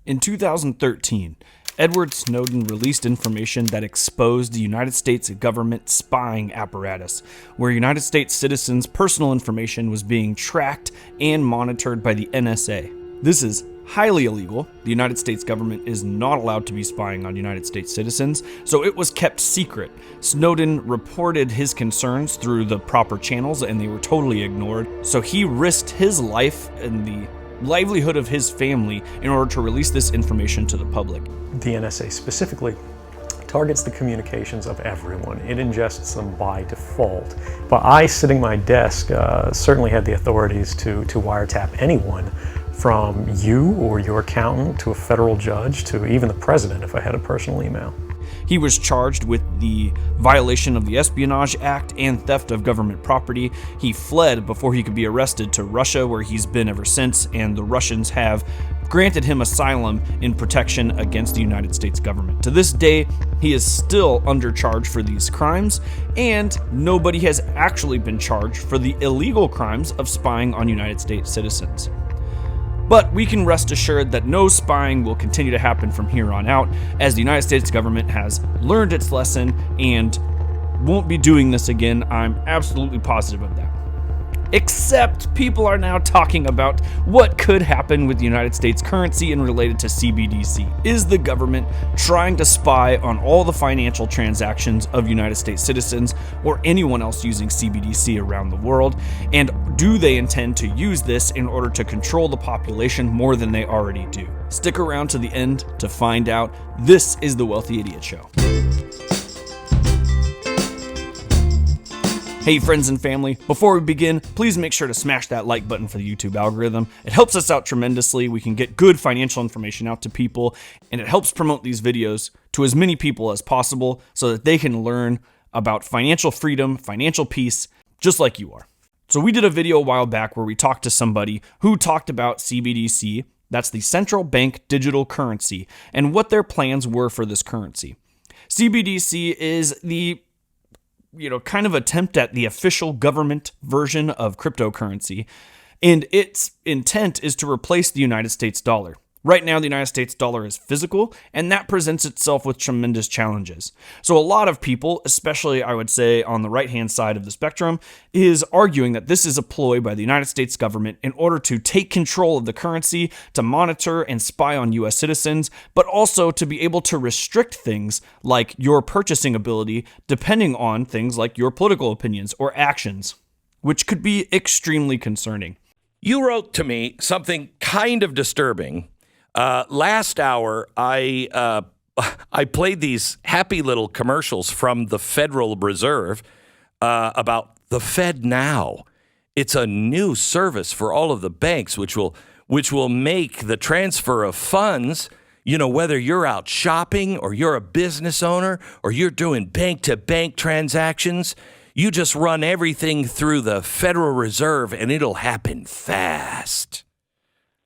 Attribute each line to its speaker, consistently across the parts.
Speaker 1: In 2013, Edward Snowden released information that exposed the United States government spying apparatus, where United States citizens' personal information was being tracked and monitored by the NSA. This is highly illegal. The United States government is not allowed to be spying on United States citizens, so it was kept secret. Snowden reported his concerns through the proper channels, and they were totally ignored, so he risked his life and the livelihood of his family in order to release this information to the public.
Speaker 2: The NSA specifically targets the communications of everyone. It ingests them by default. But I, sitting at my desk, certainly had the authorities to wiretap anyone, from you or your accountant to a federal judge to even the president if I had a personal email.
Speaker 1: He was charged with the violation of the Espionage Act and theft of government property. He fled before he could be arrested to Russia, where he's been ever since, and the Russians have granted him asylum in protection against the United States government. To this day, he is still under charge for these crimes, and nobody has actually been charged for the illegal crimes of spying on United States citizens. But we can rest assured that no spying will continue to happen from here on out, as the United States government has learned its lesson and won't be doing this again. I'm absolutely positive of that. Except people are now talking about what could happen with the United States currency and related to CBDC. Is the government trying to spy on all the financial transactions of United States citizens or anyone else using CBDC around the world? And do they intend to use this in order to control the population more than they already do? Stick around to the end to find out. This is The Wealthy Idiot Show. Hey friends and family, before we begin, please make sure to smash that like button for the YouTube algorithm. It helps us out tremendously. We can get good financial information out to people, and it helps promote these videos to as many people as possible so that they can learn about financial freedom, financial peace, just like you are. So we did a video a while back where we talked to somebody who talked about CBDC, that's the central bank digital currency, and what their plans were for this currency. CBDC is the kind of attempt at the official government version of cryptocurrency, and its intent is to replace the United States dollar. Right now, the United States dollar is physical, and that presents itself with tremendous challenges. So a lot of people, especially I would say on the right-hand side of the spectrum, is arguing that this is a ploy by the United States government in order to take control of the currency, to monitor and spy on U.S. citizens, but also to be able to restrict things like your purchasing ability depending on things like your political opinions or actions, which could be extremely concerning.
Speaker 3: You wrote to me something kind of disturbing. Last hour, I played these happy little commercials from the Federal Reserve about the FedNow. It's a new service for all of the banks, which will make the transfer of funds, whether you're out shopping or you're a business owner or you're doing bank-to-bank transactions, you just run everything through the Federal Reserve and it'll happen fast.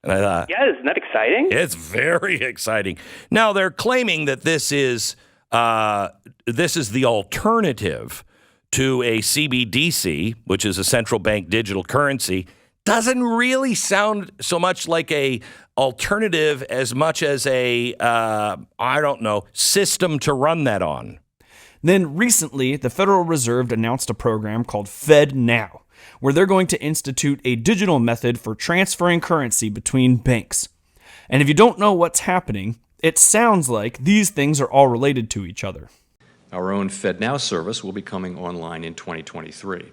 Speaker 3: And I thought,
Speaker 4: yeah, isn't that exciting?
Speaker 3: It's very exciting. Now they're claiming that this is the alternative to a CBDC, which is a central bank digital currency. Doesn't really sound so much like a alternative as much as a system to run that on.
Speaker 1: Then recently, the Federal Reserve announced a program called FedNow, where they're going to institute a digital method for transferring currency between banks. And if you don't know what's happening, it sounds like these things are all related to each other.
Speaker 5: Our own FedNow service will be coming online in 2023.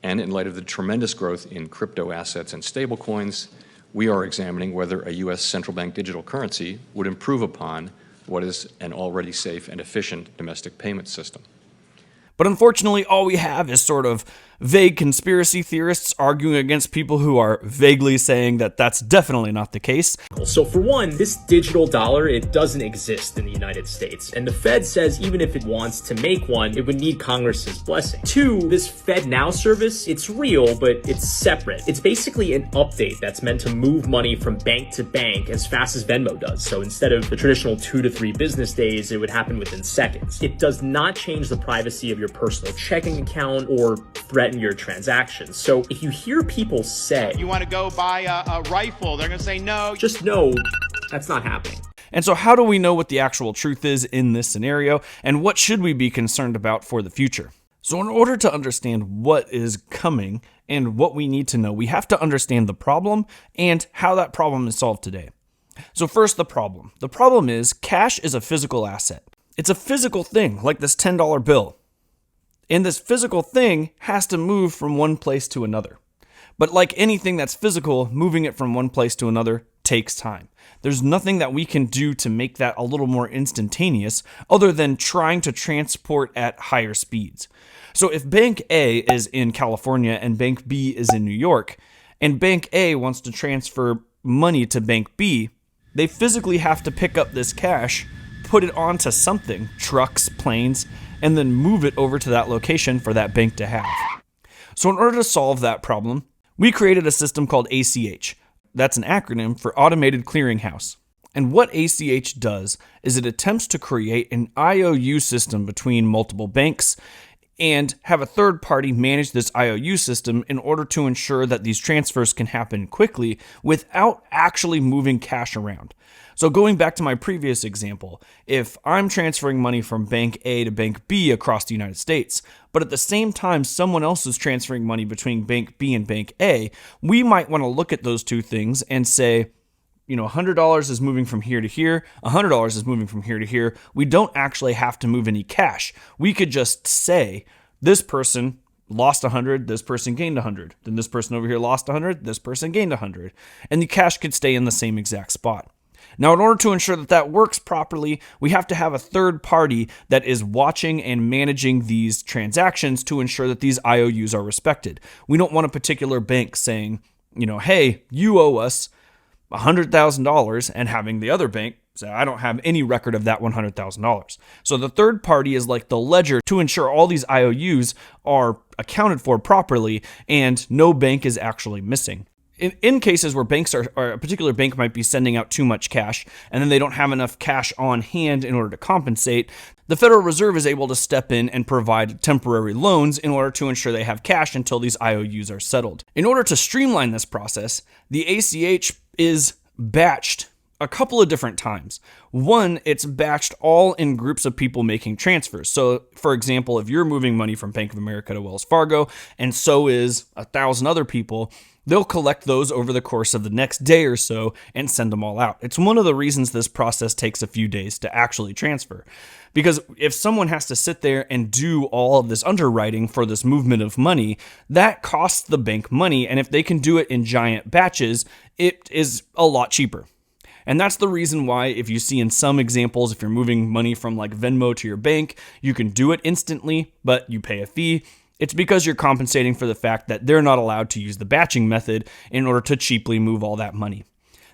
Speaker 5: And in light of the tremendous growth in crypto assets and stablecoins, we are examining whether a U.S. central bank digital currency would improve upon what is an already safe and efficient domestic payment system.
Speaker 1: But unfortunately, all we have is sort of vague conspiracy theorists arguing against people who are vaguely saying that that's definitely not the case.
Speaker 6: So for one, this digital dollar, it doesn't exist in the United States. And the Fed says even if it wants to make one, it would need Congress's blessing. Two, this FedNow service, it's real, but it's separate. It's basically an update that's meant to move money from bank to bank as fast as Venmo does. So instead of the traditional 2 to 3 business days, it would happen within seconds. It does not change the privacy of your personal checking account or threaten your transactions. So if you hear people say,
Speaker 7: you want to go buy a rifle, they're going to say no.
Speaker 6: Just know That's not happening.
Speaker 1: And so how do we know what the actual truth is in this scenario, and what should we be concerned about for the future? So in order to understand what is coming and what we need to know, we have to understand the problem and how that problem is solved today. So first, the problem. The problem is cash is a physical asset. It's a physical thing, like this $10 bill. And this physical thing has to move from one place to another. But like anything that's physical, moving it from one place to another takes time. There's nothing that we can do to make that a little more instantaneous other than trying to transport at higher speeds. So if Bank A is in California and Bank B is in New York, and Bank A wants to transfer money to Bank B, they physically have to pick up this cash, put it onto something, trucks, planes, and then move it over to that location for that bank to have. So in order to solve that problem, we created a system called ACH. That's an acronym for Automated Clearinghouse. And what ACH does is it attempts to create an IOU system between multiple banks and have a third party manage this IOU system in order to ensure that these transfers can happen quickly without actually moving cash around. So going back to my previous example, if I'm transferring money from Bank A to Bank B across the United States, but at the same time someone else is transferring money between Bank B and Bank A, we might want to look at those two things and say, $100 is moving from here to here, $100 is moving from here to here. We don't actually have to move any cash. We could just say, this person lost 100, this person gained 100. Then this person over here lost 100, this person gained 100. And the cash could stay in the same exact spot. Now, in order to ensure that that works properly, we have to have a third party that is watching and managing these transactions to ensure that these IOUs are respected. We don't want a particular bank saying, hey, you owe us $100,000 and having the other bank say, I don't have any record of that $100,000. So the third party is like the ledger to ensure all these IOUs are accounted for properly and no bank is actually missing. In cases where banks or a particular bank might be sending out too much cash and then they don't have enough cash on hand in order to compensate, the Federal Reserve is able to step in and provide temporary loans in order to ensure they have cash until these IOUs are settled. In order to streamline this process, the ACH is batched a couple of different times. One, it's batched all in groups of people making transfers. So, for example, if you're moving money from Bank of America to Wells Fargo, and so is 1,000 other people, they'll collect those over the course of the next day or so and send them all out. It's one of the reasons this process takes a few days to actually transfer. Because if someone has to sit there and do all of this underwriting for this movement of money, that costs the bank money. And if they can do it in giant batches, it is a lot cheaper. And that's the reason why, if you see in some examples, if you're moving money from like Venmo to your bank, you can do it instantly, but you pay a fee. It's because you're compensating for the fact that they're not allowed to use the batching method in order to cheaply move all that money.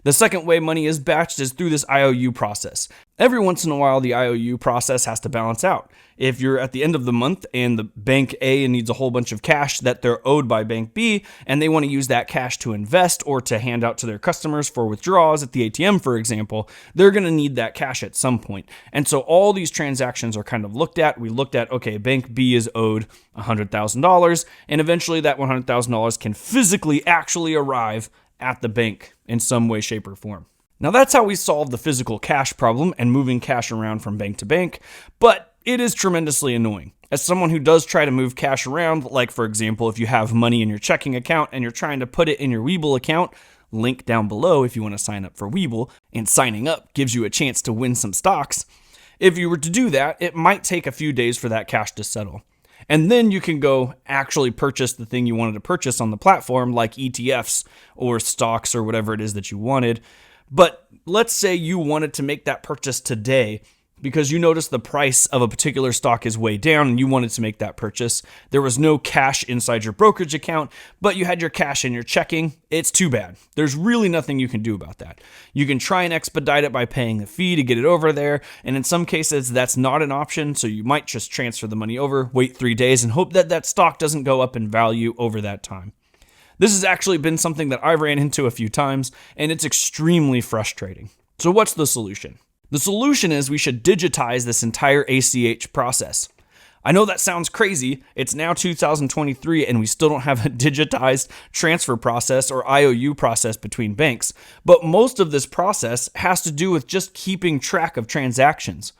Speaker 1: The second way money is batched is through this IOU process. Every once in a while, the IOU process has to balance out. If you're at the end of the month and the Bank A needs a whole bunch of cash that they're owed by Bank B, and they want to use that cash to invest or to hand out to their customers for withdrawals at the ATM, for example, they're going to need that cash at some point. And so all these transactions are kind of looked at. We looked at, okay, Bank B is owed $100,000, and eventually that $100,000 can physically actually arrive at the bank in some way, shape, or form. Now that's how we solve the physical cash problem and moving cash around from bank to bank, but it is tremendously annoying. As someone who does try to move cash around, like for example, if you have money in your checking account and you're trying to put it in your Webull account, link down below if you want to sign up for Webull, and signing up gives you a chance to win some stocks. If you were to do that, it might take a few days for that cash to settle. And then you can go actually purchase the thing you wanted to purchase on the platform, like ETFs or stocks or whatever it is that you wanted. But let's say you wanted to make that purchase today because you noticed the price of a particular stock is way down and you wanted to make that purchase. There was no cash inside your brokerage account, but you had your cash in your checking. It's too bad. There's really nothing you can do about that. You can try and expedite it by paying the fee to get it over there, and in some cases that's not an option, so you might just transfer the money over, wait 3 days, and hope that that stock doesn't go up in value over that time. This has actually been something that I've ran into a few times, and it's extremely frustrating. So what's the solution? The solution is we should digitize this entire ACH process. I know that sounds crazy. It's now 2023 and we still don't have a digitized transfer process or IOU process between banks. But most of this process has to do with just keeping track of transactions.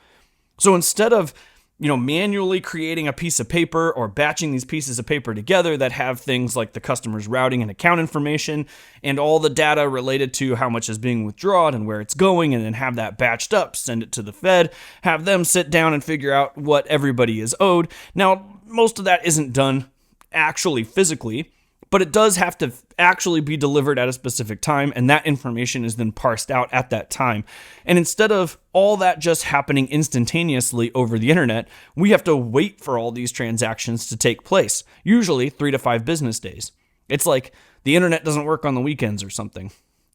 Speaker 1: So instead of manually creating a piece of paper or batching these pieces of paper together that have things like the customer's routing and account information and all the data related to how much is being withdrawn and where it's going, and then have that batched up, send it to the Fed, have them sit down and figure out what everybody is owed. Now, most of that isn't done actually physically, but it does have to actually be delivered at a specific time, and that information is then parsed out at that time. And instead of all that just happening instantaneously over the internet, we have to wait for all these transactions to take place, usually 3 to 5 business days. It's like the internet doesn't work on the weekends or something.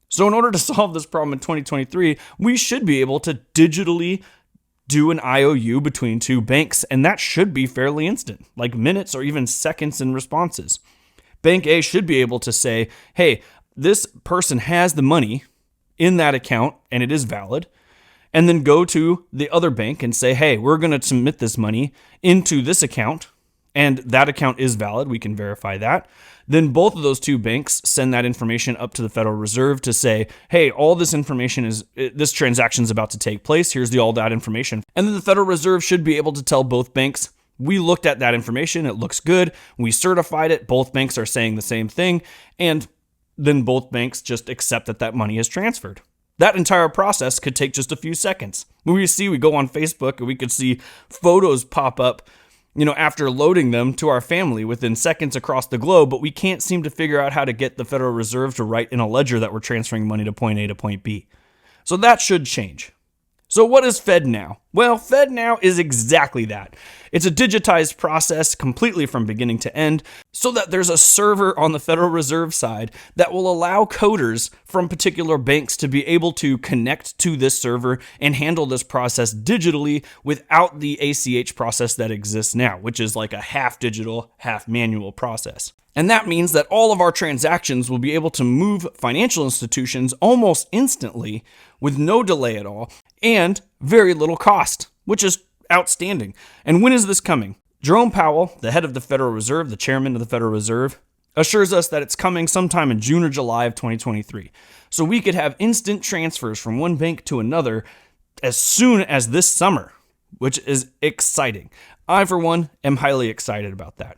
Speaker 1: So in order to solve this problem in 2023, we should be able to digitally do an IOU between two banks, and that should be fairly instant, like minutes or even seconds in responses. Bank A should be able to say, hey, this person has the money in that account and it is valid, and then go to the other bank and say, hey, we're going to submit this money into this account and that account is valid. We can verify that. Then both of those two banks send that information up to the Federal Reserve to say, hey, all this information this transaction is about to take place. Here's all that information. And then the Federal Reserve should be able to tell both banks, we looked at that information. It looks good. We certified it. Both banks are saying the same thing. And then both banks just accept that money is transferred. That entire process could take just a few seconds. We go on Facebook and we could see photos pop up, after loading them to our family within seconds across the globe, but we can't seem to figure out how to get the Federal Reserve to write in a ledger that we're transferring money to point A to point B. So that should change. So what is FedNow? Well, FedNow is exactly that. It's a digitized process completely from beginning to end, so that there's a server on the Federal Reserve side that will allow coders from particular banks to be able to connect to this server and handle this process digitally without the ACH process that exists now, which is like a half digital, half manual process. And that means that all of our transactions will be able to move financial institutions almost instantly with no delay at all and very little cost, which is outstanding. And when is this coming? Jerome Powell, the head of the Federal Reserve, the chairman of the Federal Reserve, assures us that it's coming sometime in June or July of 2023. So we could have instant transfers from one bank to another as soon as this summer, which is exciting. I, for one, am highly excited about that.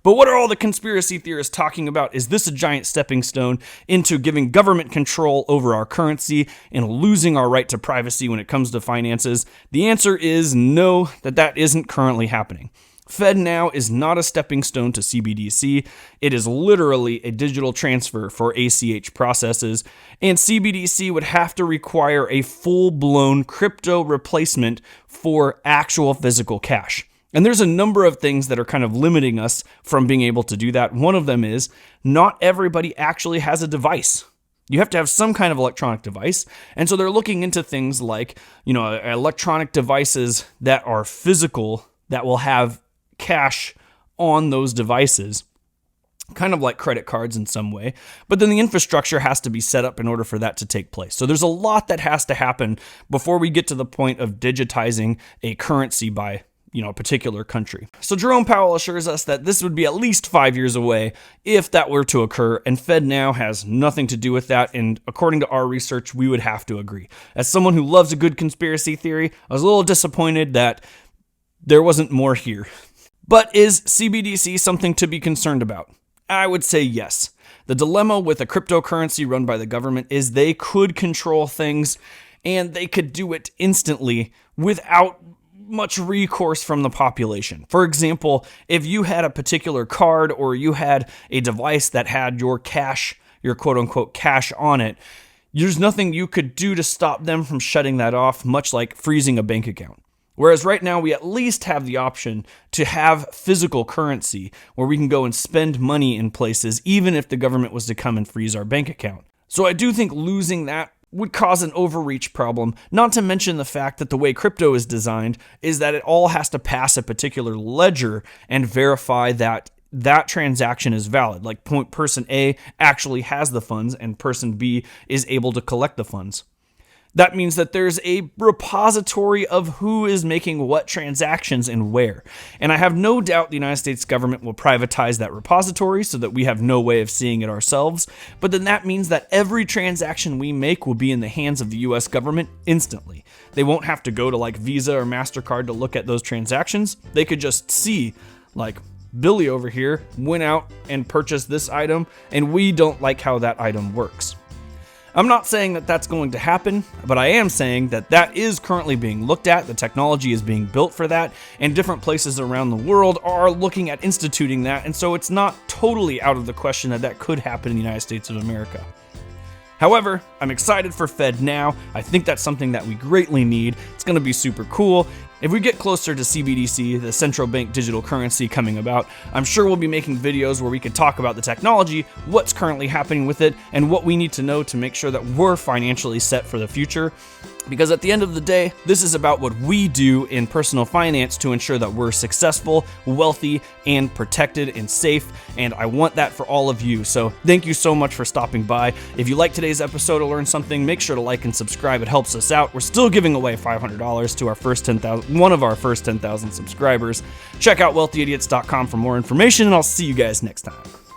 Speaker 1: But what are all the conspiracy theorists talking about? Is this a giant stepping stone into giving government control over our currency and losing our right to privacy when it comes to finances? The answer is no, that isn't currently happening. FedNow is not a stepping stone to CBDC. It is literally a digital transfer for ACH processes, and CBDC would have to require a full-blown crypto replacement for actual physical cash. And there's a number of things that are kind of limiting us from being able to do that. One of them is not everybody actually has a device. You have to have some kind of electronic device. And so they're looking into things like, electronic devices that are physical that will have cash on those devices, kind of like credit cards in some way. But then the infrastructure has to be set up in order for that to take place. So there's a lot that has to happen before we get to the point of digitizing a currency by a particular country. So Jerome Powell assures us that this would be at least 5 years away if that were to occur, and FedNow has nothing to do with that, and according to our research, we would have to agree. As someone who loves a good conspiracy theory, I was a little disappointed that there wasn't more here. But is CBDC something to be concerned about? I would say yes. The dilemma with a cryptocurrency run by the government is they could control things, and they could do it instantly without much recourse from the population. For example, if you had a particular card or you had a device that had your cash, your quote unquote cash on it, there's nothing you could do to stop them from shutting that off, much like freezing a bank account. Whereas right now we at least have the option to have physical currency where we can go and spend money in places, even if the government was to come and freeze our bank account. So I do think losing that would cause an overreach problem, not to mention the fact that the way crypto is designed is that it all has to pass a particular ledger and verify that that transaction is valid. Like person A actually has the funds and person B is able to collect the funds. That means that there's a repository of who is making what transactions and where. And I have no doubt the United States government will privatize that repository so that we have no way of seeing it ourselves. But then that means that every transaction we make will be in the hands of the US government instantly. They won't have to go to like Visa or MasterCard to look at those transactions. They could just see, like, Billy over here went out and purchased this item, and we don't like how that item works. I'm not saying that that's going to happen, but I am saying that that is currently being looked at. The technology is being built for that, and different places around the world are looking at instituting that, and so it's not totally out of the question that that could happen in the United States of America. However, I'm excited for FedNow. I think that's something that we greatly need. It's going to be super cool. If we get closer to CBDC, the central bank digital currency, coming about, I'm sure we'll be making videos where we can talk about the technology, what's currently happening with it, and what we need to know to make sure that we're financially set for the future. Because at the end of the day, this is about what we do in personal finance to ensure that we're successful, wealthy, and protected and safe. And I want that for all of you. So thank you so much for stopping by. If you like today's episode or learned something, make sure to like and subscribe. It helps us out. We're still giving away $500 to our first 10,000, one of our first 10,000 subscribers. Check out wealthyidiots.com for more information, and I'll see you guys next time.